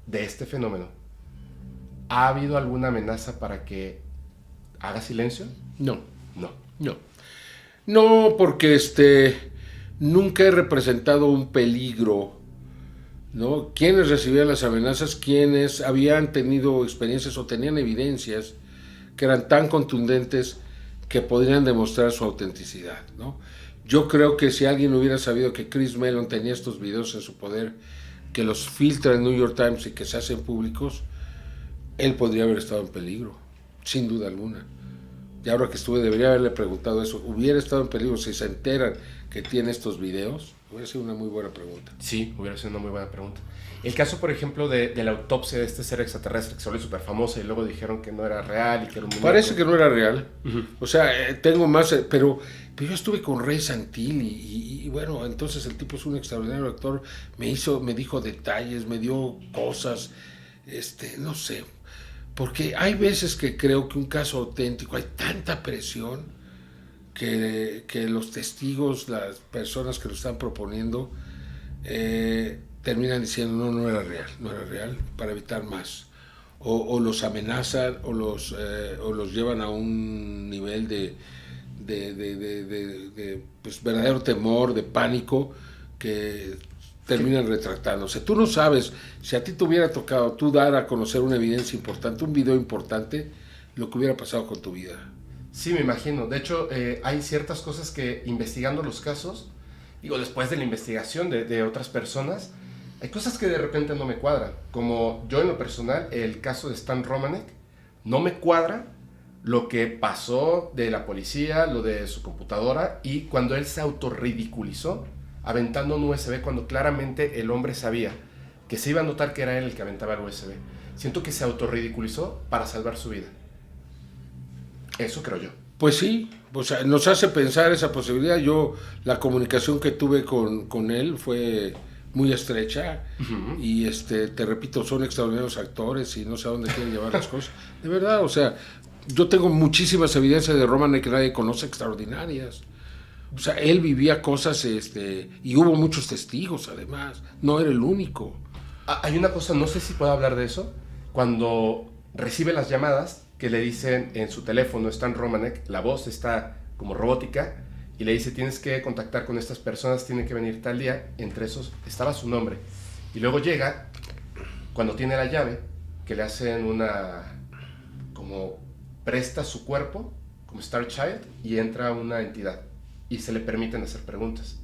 de este fenómeno ha habido alguna amenaza para que haga silencio? No, No. no. No, porque nunca he representado un peligro, ¿no? Quienes recibían las amenazas, quienes habían tenido experiencias o tenían evidencias que eran tan contundentes que podrían demostrar su autenticidad, ¿no? Yo creo que si alguien hubiera sabido que Chris Mellon tenía estos videos en su poder, que los filtra el New York Times y que se hacen públicos, él podría haber estado en peligro, sin duda alguna. Y ahora que estuve, debería haberle preguntado eso. ¿Hubiera estado en peligro si se enteran que tiene estos videos? Hubiera sido una muy buena pregunta. Sí, hubiera sido una muy buena pregunta. El caso, por ejemplo, de la autopsia de este ser extraterrestre que se volvió súper famosa y luego dijeron que no era real y que era un muñeco. Parece que no era real. O sea, tengo más, pero yo estuve con Ray Santilli y bueno, entonces el tipo es un extraordinario actor. Me dijo detalles, me dio cosas, no sé. Porque hay veces que creo que un caso auténtico, hay tanta presión que los testigos, las personas que lo están proponiendo, terminan diciendo no era real, para evitar más. O los amenazan o los llevan a un nivel de pues, verdadero temor, de pánico, que terminan retractándose. Tú no sabes, si a ti te hubiera tocado tú dar a conocer una evidencia importante, un video importante, lo que hubiera pasado con tu vida. Sí, me imagino. De hecho, hay ciertas cosas que investigando los casos, digo, después de la investigación de otras personas, hay cosas que de repente no me cuadran. Como yo en lo personal, el caso de Stan Romanek, no me cuadra lo que pasó de la policía, lo de su computadora, y cuando él se autorridiculizó aventando un USB cuando claramente el hombre sabía que se iba a notar que era él el que aventaba el USB. Siento que se autorridiculizó para salvar su vida. Eso creo yo. Pues sí, o sea, nos hace pensar esa posibilidad. La comunicación que tuve con él fue muy estrecha. Uh-huh. Y te repito, son extraordinarios actores y no sé a dónde quieren llevar las cosas. De verdad, o sea, yo tengo muchísimas evidencias de Romanek que nadie conoce, extraordinarias. O sea, él vivía cosas, y hubo muchos testigos además, no era el único. Hay una cosa, no sé si puedo hablar de eso, cuando recibe las llamadas que le dicen en su teléfono, Stan Romanek, la voz está como robótica, y le dice, tienes que contactar con estas personas, tienen que venir tal día, entre esos estaba su nombre. Y luego llega, cuando tiene la llave, que le hacen como presta su cuerpo, como Star Child, y entra una entidad. Y se le permiten hacer preguntas.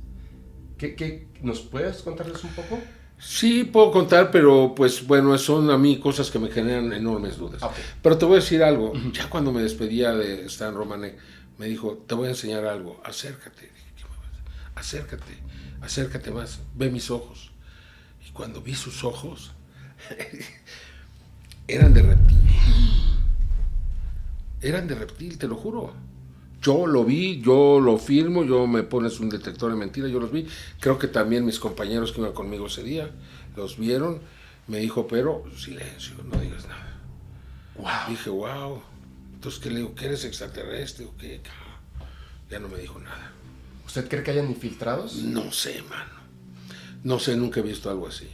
¿Qué nos puedes contarles un poco? Sí, puedo contar, pero pues bueno, son a mí cosas que me generan enormes dudas. Okay. Pero te voy a decir algo. Uh-huh. Ya cuando me despedía de Stan Romanek, me dijo, te voy a enseñar algo, acércate. Acércate más, ve mis ojos. Y cuando vi sus ojos, eran de reptil, te lo juro. Yo lo vi, yo lo firmo, me pones un detector de mentiras, yo los vi. Creo que también mis compañeros que iban conmigo ese día los vieron. Me dijo, pero silencio, no digas nada. Wow. Dije, wow. Entonces, ¿qué le digo? ¿Que eres extraterrestre o qué? Ya no me dijo nada. ¿Usted cree que hayan infiltrados? No sé, mano. No sé, nunca he visto algo así.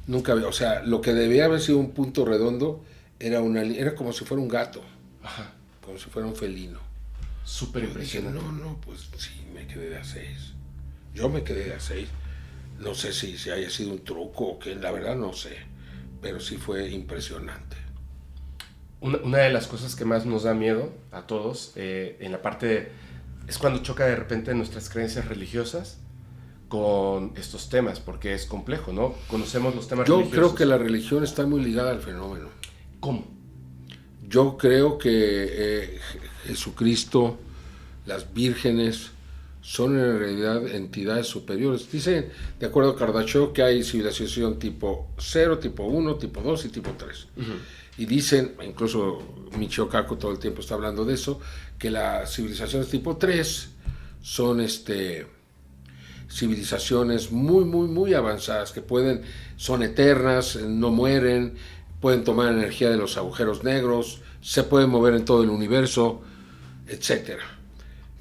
O sea, lo que debía haber sido un punto redondo era como si fuera un gato. Ajá. Como si fuera un felino. Súper impresionante. No, pues sí, me quedé de a 6. Yo me quedé de a 6. No sé si haya sido un truco o qué, la verdad no sé. Pero sí fue impresionante. Una de las cosas que más nos da miedo a todos, en la parte es cuando choca de repente nuestras creencias religiosas con estos temas, porque es complejo, ¿no? Conocemos los temas religiosos. Yo creo que la religión está muy ligada al fenómeno. ¿Cómo? Yo creo que Jesucristo, las vírgenes, son en realidad entidades superiores. Dicen, de acuerdo a Kardashev, que hay civilización tipo 0, tipo 1, tipo 2 y tipo 3. Uh-huh. Y dicen, incluso Michio Kaku todo el tiempo está hablando de eso, que las civilizaciones tipo 3 son civilizaciones muy, muy, muy avanzadas, que son eternas, no mueren, pueden tomar energía de los agujeros negros, se pueden mover en todo el universo, etcétera.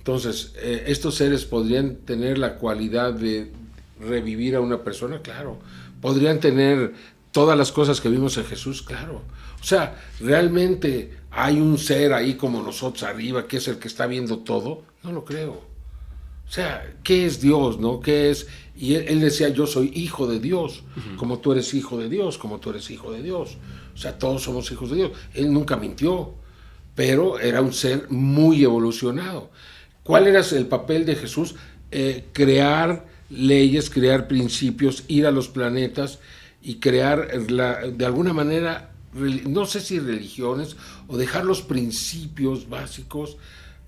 Entonces, ¿estos seres podrían tener la cualidad de revivir a una persona? Claro. ¿Podrían tener todas las cosas que vimos en Jesús? Claro. O sea, ¿realmente hay un ser ahí como nosotros arriba que es el que está viendo todo? No lo creo. O sea, ¿qué es Dios, no? ¿Qué es? Y él decía, yo soy hijo de Dios, como tú eres hijo de Dios, como tú eres hijo de Dios. O sea, todos somos hijos de Dios. Él nunca mintió, pero era un ser muy evolucionado. ¿Cuál era el papel de Jesús? Crear leyes, crear principios, ir a los planetas y crear, de alguna manera, no sé si religiones, o dejar los principios básicos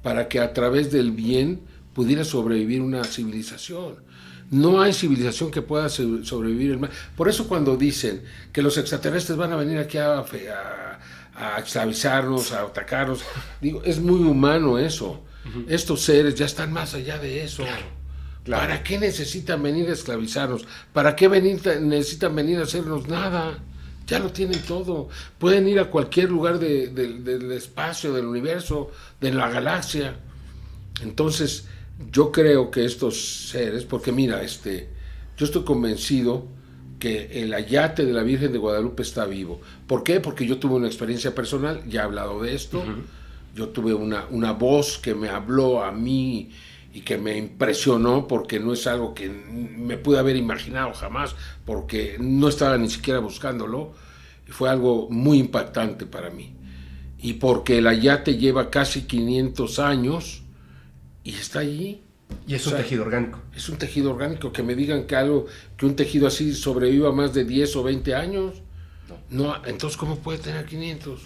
para que a través del bien pudiera sobrevivir una civilización. No hay civilización que pueda sobrevivir el mal. Por eso cuando dicen que los extraterrestres van a venir aquí a esclavizarnos, a atacarnos, digo, es muy humano eso. Estos seres ya están más allá de eso. Claro. ¿Para qué necesitan venir a esclavizarnos? ¿Para qué necesitan venir a hacernos nada? Ya lo tienen todo. Pueden ir a cualquier lugar del espacio, del universo, de la galaxia. Entonces, yo creo que estos seres, porque mira, yo estoy convencido que el ayate de la Virgen de Guadalupe está vivo. ¿Por qué? Porque yo tuve una experiencia personal, ya he hablado de esto. Yo tuve una voz que me habló a mí y que me impresionó, porque no es algo que me pude haber imaginado jamás, porque no estaba ni siquiera buscándolo, y fue algo muy impactante para mí. Y porque el ayate lleva casi 500 años y está allí. Y es un tejido orgánico. Es un tejido orgánico. Que me digan que un tejido así sobreviva más de 10 o 20 años. No, entonces ¿cómo puede tener 500?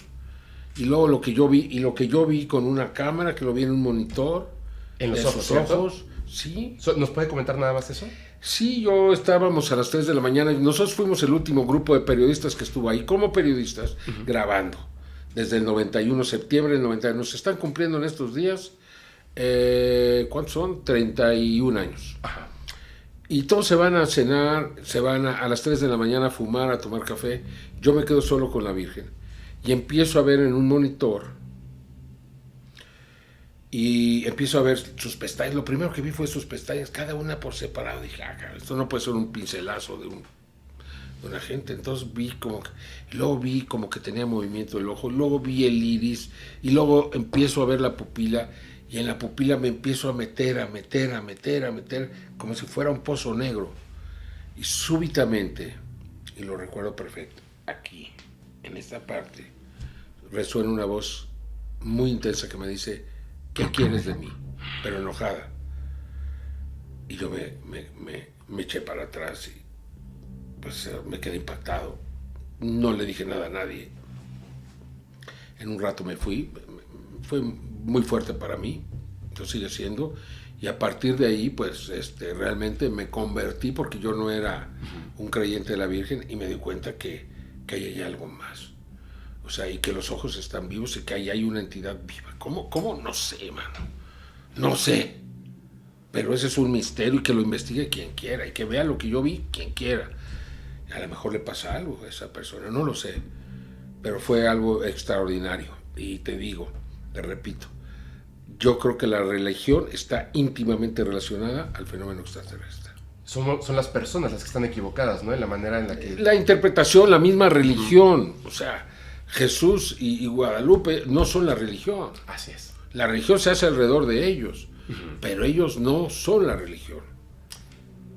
Y luego lo que yo vi con una cámara, que lo vi en un monitor. En los ojos, sí. ¿Nos puede comentar nada más eso? Sí, estábamos a las 3 de la mañana y nosotros fuimos el último grupo de periodistas que estuvo ahí, como periodistas, grabando. Desde el 91, septiembre del 91. Nos están cumpliendo en estos días, ¿cuántos son? 31 años. Ajá. Y todos se van a cenar, se van a las 3 de la mañana a fumar, a tomar café. Yo me quedo solo con la Virgen. Y empiezo a ver en un monitor, y empiezo a ver sus pestañas. Lo primero que vi fue sus pestañas, cada una por separado. Dije, esto no puede ser un pincelazo de una gente. Entonces vi luego vi como que tenía movimiento el ojo, luego vi el iris, y luego empiezo a ver la pupila, y en la pupila me empiezo a meter, como si fuera un pozo negro. Y súbitamente, y lo recuerdo perfecto, aquí, en esta parte, resuena una voz muy intensa que me dice, ¿qué quieres de mí? Pero enojada. Y yo me eché para atrás y pues me quedé impactado. No le dije nada a nadie. En un rato me fui. Fue muy fuerte para mí. Lo sigue siendo. Y a partir de ahí, pues realmente me convertí, porque yo no era un creyente de la Virgen, y me di cuenta que ahí hay algo más. O sea, y que los ojos están vivos y que ahí hay una entidad viva. ¿Cómo? No sé, mano. No sé. Pero ese es un misterio, y que lo investigue quien quiera, y que vea lo que yo vi quien quiera. A lo mejor le pasa algo a esa persona, no lo sé. Pero fue algo extraordinario. Y te repito, yo creo que la religión está íntimamente relacionada al fenómeno extraterrestre. Son las personas las que están equivocadas, ¿no? En la manera en la que... La interpretación, la misma religión. O sea, Jesús y Guadalupe no son la religión. Así es. La religión se hace alrededor de ellos, pero ellos no son la religión.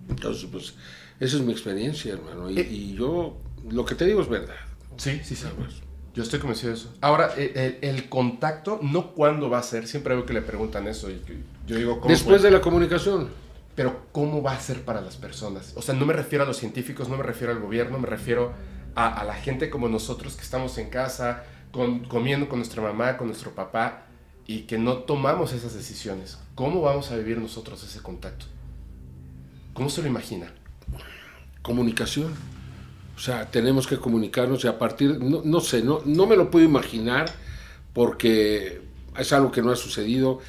Entonces, pues, esa es mi experiencia, hermano. Y yo, lo que te digo es verdad. Sí. Yo estoy convencido de eso. Ahora, el contacto, no cuándo va a ser. Siempre veo que le preguntan eso. Y yo digo, ¿cómo después de la comunicación. Pero, ¿cómo va a ser para las personas? O sea, no me refiero a los científicos, no me refiero al gobierno, me refiero a la gente como nosotros, que estamos en casa, comiendo con nuestra mamá, con nuestro papá, y que no tomamos esas decisiones. ¿Cómo vamos a vivir nosotros ese contacto? ¿Cómo se lo imagina? Comunicación. O sea, tenemos que comunicarnos, y a partir, no sé, no me lo puedo imaginar, porque es algo que no ha sucedido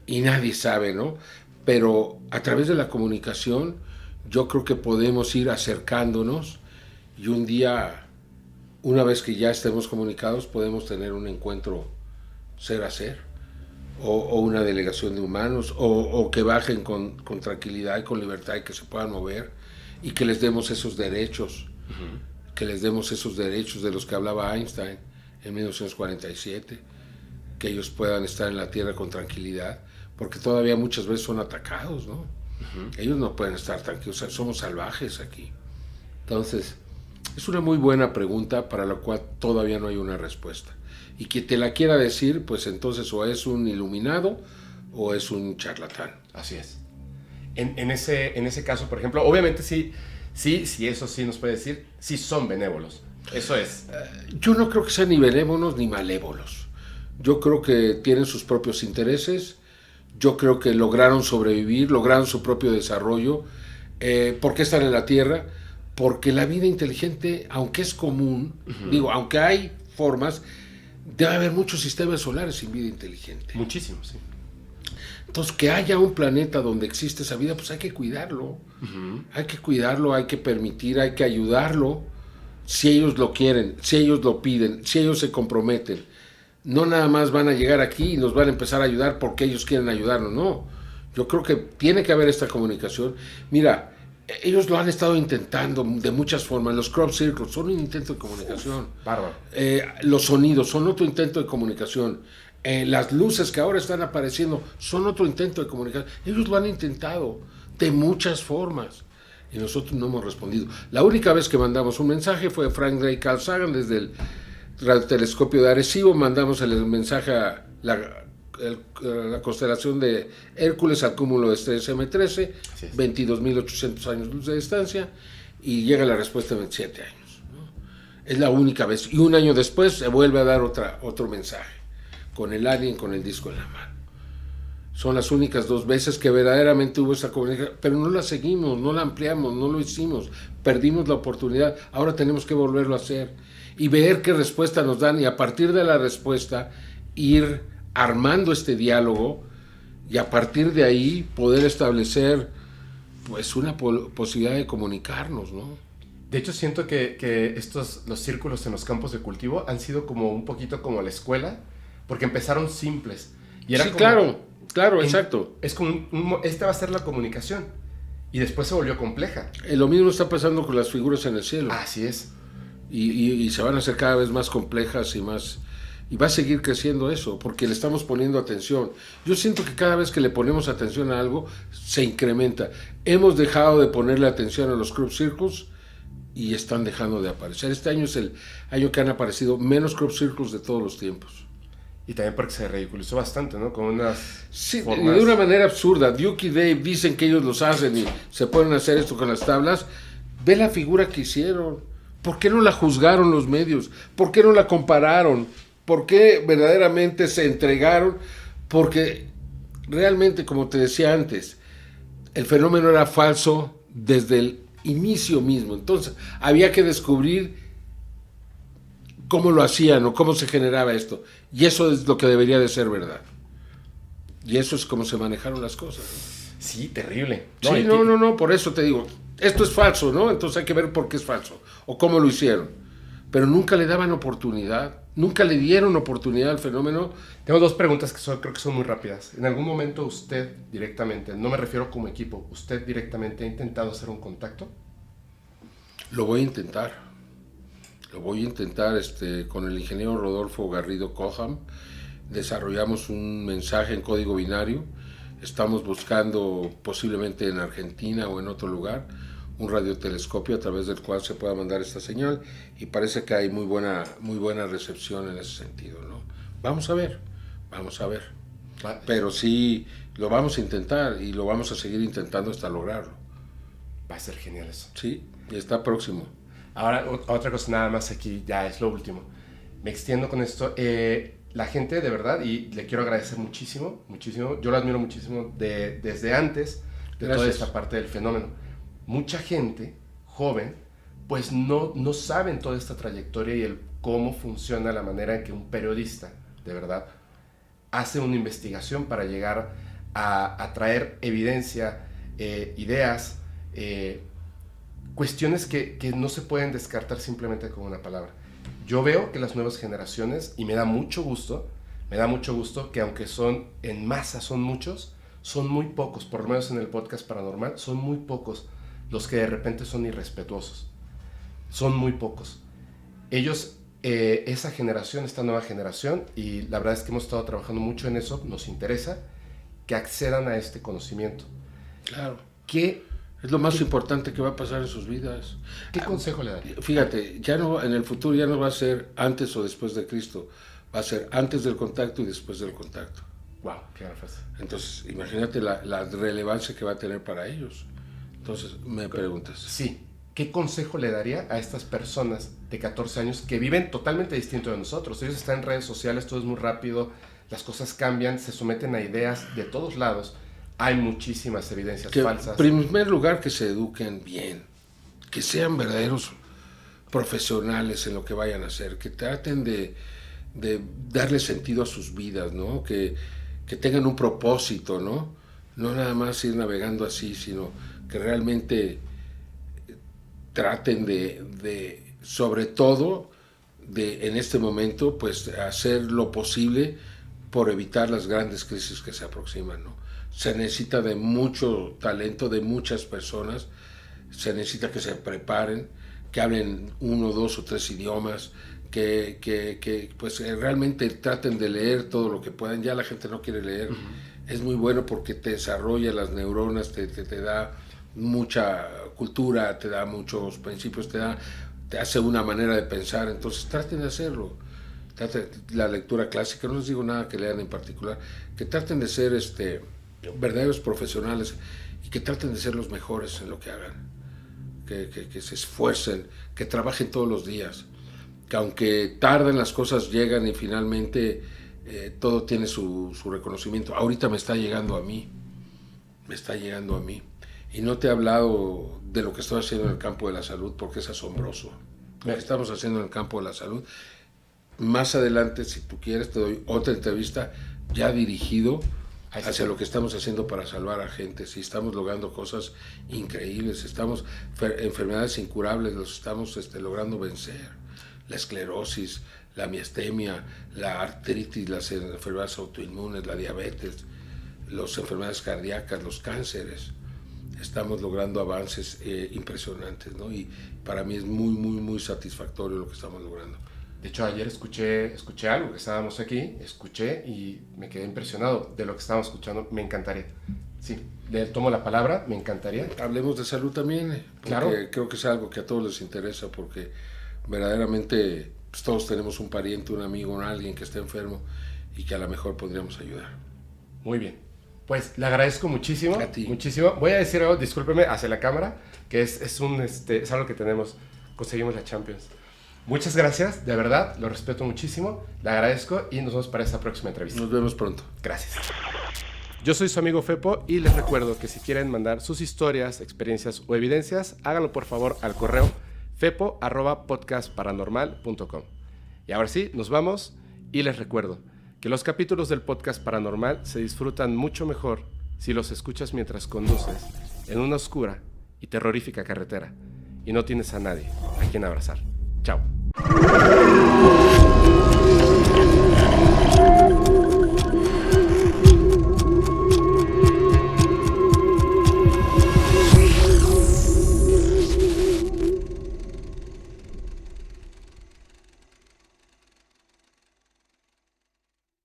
y nadie sabe, ¿no? Pero a través de la comunicación yo creo que podemos ir acercándonos, y un día, una vez que ya estemos comunicados, podemos tener un encuentro ser a ser, o una delegación de humanos, o que bajen con tranquilidad y con libertad y que se puedan mover y que les demos esos derechos, que les demos esos derechos de los que hablaba Einstein en 1947, que ellos puedan estar en la Tierra con tranquilidad, porque todavía muchas veces son atacados, ¿no? Ellos no pueden estar tranquilos, o sea, somos salvajes aquí. Entonces, es una muy buena pregunta para la cual todavía no hay una respuesta. Y quien te la quiera decir, pues entonces o es un iluminado o es un charlatán. Así es. En ese caso, por ejemplo, obviamente sí, eso sí nos puede decir, sí son benévolos. Eso es. Yo no creo que sean ni benévolos ni malévolos. Yo creo que tienen sus propios intereses. Yo creo que lograron sobrevivir, lograron su propio desarrollo. ¿Por qué están en la Tierra? Porque la vida inteligente, aunque es común, aunque hay formas, debe haber muchos sistemas solares sin vida inteligente. Muchísimos, sí. Entonces, que haya un planeta donde existe esa vida, pues hay que cuidarlo. Hay que cuidarlo, hay que permitir, hay que ayudarlo. Si ellos lo quieren, si ellos lo piden, si ellos se comprometen. No nada más van a llegar aquí y nos van a empezar a ayudar porque ellos quieren ayudarnos, no. Yo creo que tiene que haber esta comunicación. Mira, ellos lo han estado intentando de muchas formas. Los crop circles son un intento de comunicación. Bárbaro. Los sonidos son otro intento de comunicación. Las luces que ahora están apareciendo son otro intento de comunicación. Ellos lo han intentado de muchas formas y nosotros no hemos respondido. La única vez que mandamos un mensaje fue Frank Drake Carl Sagan desde el radiotelescopio de Arecibo. Mandamos el mensaje a la constelación de Hércules al cúmulo de estrellas M13, 22.800 años luz de distancia, y llega la respuesta en 27 años, ¿no? Es la única vez. Y un año después se vuelve a dar otro mensaje, con el alien, con el disco en la mano. Son las únicas 2 veces que verdaderamente hubo esa comunicación, pero no la seguimos, no la ampliamos, no lo hicimos, perdimos la oportunidad. Ahora tenemos que volverlo a hacer y ver qué respuesta nos dan, y a partir de la respuesta ir armando este diálogo, y a partir de ahí poder establecer pues una posibilidad de comunicarnos, ¿no? De hecho, siento que los círculos en los campos de cultivo han sido como un poquito como la escuela, porque empezaron simples. Y era sí, como, claro, exacto. Es como esta va a ser la comunicación, y después se volvió compleja. Lo mismo está pasando con las figuras en el cielo. Así es. Y se van a hacer cada vez más complejas y más... Y va a seguir creciendo eso, porque le estamos poniendo atención. Yo siento que cada vez que le ponemos atención a algo, se incrementa. Hemos dejado de ponerle atención a los crop circles y están dejando de aparecer. Este año es el año que han aparecido menos crop circles de todos los tiempos. Y también porque se ridiculizó bastante, ¿no? Con unas formas... de una manera absurda. Duke y Dave dicen que ellos los hacen y se pueden hacer esto con las tablas. Ve la figura que hicieron. ¿Por qué no la juzgaron los medios? ¿Por qué no la compararon? ¿Por qué verdaderamente se entregaron? Porque realmente, como te decía antes, el fenómeno era falso desde el inicio mismo. Entonces, había que descubrir cómo lo hacían o cómo se generaba esto. Y eso es lo que debería de ser verdad. Y eso es como se manejaron las cosas, ¿no? Sí, terrible. Sí, no, por eso te digo, esto es falso, ¿no? Entonces hay que ver por qué es falso o cómo lo hicieron. Pero nunca le daban oportunidad, nunca le dieron oportunidad al fenómeno. Tengo 2 preguntas que creo que son muy rápidas. ¿En algún momento usted directamente, no me refiero como equipo, usted directamente ha intentado hacer un contacto? Lo voy a intentar con el ingeniero Rodolfo Garrido Coham. Desarrollamos un mensaje en código binario. Estamos buscando posiblemente en Argentina o en otro lugar un radiotelescopio a través del cual se pueda mandar esta señal, y parece que hay muy buena recepción en ese sentido, ¿no? Vamos a ver. Pero sí, lo vamos a intentar y lo vamos a seguir intentando hasta lograrlo. Va a ser genial eso. Sí, y está próximo. Ahora, otra cosa nada más aquí, ya es lo último. Me extiendo con esto. La gente, de verdad, y le quiero agradecer muchísimo, yo lo admiro muchísimo desde antes de toda esta parte del fenómeno. Mucha gente joven, pues no saben toda esta trayectoria y el cómo funciona la manera en que un periodista, de verdad, hace una investigación para llegar a traer evidencia, ideas, cuestiones que no se pueden descartar simplemente con una palabra. Yo veo que las nuevas generaciones, y me da mucho gusto, me da mucho gusto que aunque son en masa, son muchos, son muy pocos, por lo menos en el podcast paranormal, son muy pocos los que de repente son irrespetuosos. Son muy pocos. Ellos, esa generación, esta nueva generación, y la verdad es que hemos estado trabajando mucho en eso, nos interesa que accedan a este conocimiento. Claro. ¿Qué Es lo más importante que va a pasar en sus vidas. ¿Qué consejo le daría? Fíjate, ya no, en el futuro ya no va a ser antes o después de Cristo, va a ser antes del contacto y después del contacto. Wow, qué gran frase. Entonces, imagínate la relevancia que va a tener para ellos. Entonces, me preguntas. Sí, ¿qué consejo le daría a estas personas de 14 años que viven totalmente distinto de nosotros? Ellos están en redes sociales, todo es muy rápido, las cosas cambian, se someten a ideas de todos lados. Hay muchísimas evidencias falsas. En primer lugar, que se eduquen bien, que sean verdaderos profesionales en lo que vayan a hacer, que traten de darle sentido a sus vidas, ¿no? Que tengan un propósito, ¿no? No nada más ir navegando así, sino que realmente traten sobre todo, en este momento, pues hacer lo posible por evitar las grandes crisis que se aproximan, ¿no? Se necesita de mucho talento, de muchas personas, se necesita que se preparen, que hablen 1, 2 o 3 idiomas, que pues realmente traten de leer todo lo que puedan. Ya la gente no quiere leer. Es muy bueno porque te desarrolla las neuronas, te da mucha cultura, te da muchos principios, te hace una manera de pensar. Entonces traten de hacerlo. La lectura clásica, no les digo nada que lean en particular, que traten de ser verdaderos profesionales y que traten de ser los mejores en lo que hagan, que se esfuercen, que trabajen todos los días, que aunque tarden las cosas llegan y finalmente todo tiene su reconocimiento. Ahorita me está llegando a mí, y no te he hablado de lo que estoy haciendo en el campo de la salud porque es asombroso, lo que estamos haciendo en el campo de la salud. Más adelante, si tú quieres, te doy otra entrevista ya dirigido hacia lo que estamos haciendo para salvar a gente. Sí, estamos logrando cosas increíbles, enfermedades incurables, los estamos logrando vencer. La esclerosis, la miastenia, la artritis, las enfermedades autoinmunes, la diabetes, las enfermedades cardíacas, los cánceres. Estamos logrando avances impresionantes, ¿no? Y para mí es muy, muy, muy satisfactorio lo que estamos logrando. De hecho, ayer escuché algo, que estábamos aquí, escuché y me quedé impresionado de lo que estábamos escuchando. Me encantaría. Sí, le tomo la palabra, me encantaría. Hablemos de salud también, porque claro. Creo que es algo que a todos les interesa, porque verdaderamente pues, todos tenemos un pariente, un amigo, alguien que esté enfermo y que a lo mejor podríamos ayudar. Muy bien. Pues le agradezco muchísimo. A ti. Muchísimo. Voy a decir algo, discúlpeme, hacia la cámara, que es algo que tenemos, conseguimos la Champions. Muchas gracias, de verdad, lo respeto muchísimo, le agradezco y nos vemos para esta próxima entrevista. Nos vemos pronto. Gracias. Yo soy su amigo Fepo y les recuerdo que si quieren mandar sus historias, experiencias o evidencias, háganlo por favor al correo fepo@podcastparanormal.com. Y ahora sí, nos vamos y les recuerdo que los capítulos del podcast paranormal se disfrutan mucho mejor si los escuchas mientras conduces en una oscura y terrorífica carretera y no tienes a nadie a quien abrazar. Chao.